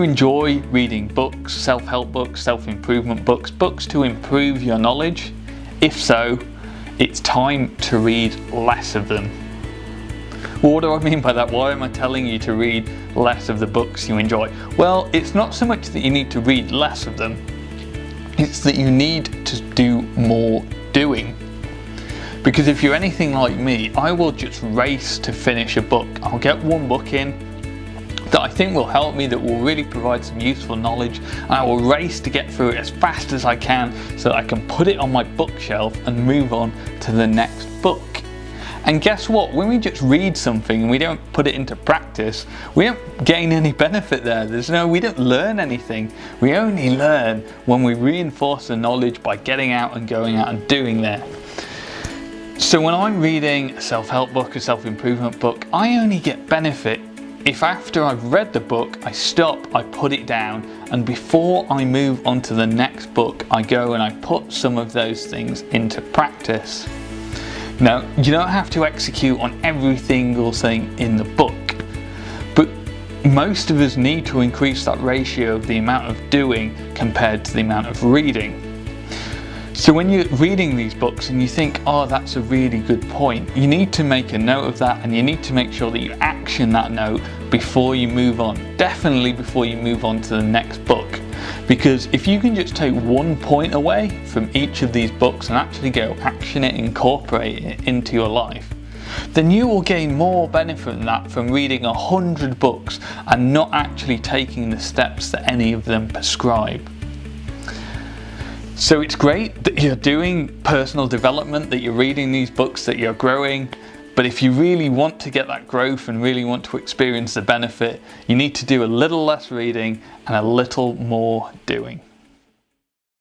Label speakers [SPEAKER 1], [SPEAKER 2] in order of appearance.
[SPEAKER 1] enjoy reading books, self-help books, self-improvement books, books to improve your knowledge? If so, it's time to read less of them. Well, what do I mean by that? Why am I telling you to read less of the books you enjoy? Well, it's not so much that you need to read less of them, it's that you need to do more doing. Because if you're anything like me, I will just race to finish a book. I'll get one book in that I think will help me, that will really provide some useful knowledge, and I will race to get through it as fast as I can so that I can put it on my bookshelf and move on to the next book. And guess what? When we just read something and we don't put it into practice, we don't gain any benefit there. We don't learn anything. We only learn when we reinforce the knowledge by getting out and going out and doing that. So when I'm reading a self-help book, a self-improvement book, I only get benefit if after I've read the book, I stop, I put it down, and before I move on to the next book, I go and I put some of those things into practice. Now, you don't have to execute on every single thing in the book, but most of us need to increase that ratio of the amount of doing compared to the amount of reading. So when you're reading these books and you think, oh, that's a really good point, you need to make a note of that, and you need to make sure that you action that note before you move on. Definitely before you move on to the next book. Because if you can just take one point away from each of these books and actually go action it, incorporate it into your life, then you will gain more benefit than that from reading 100 books and not actually taking the steps that any of them prescribe. So it's great that you're doing personal development, that you're reading these books, that you're growing, but if you really want to get that growth and really want to experience the benefit, you need to do a little less reading and a little more doing.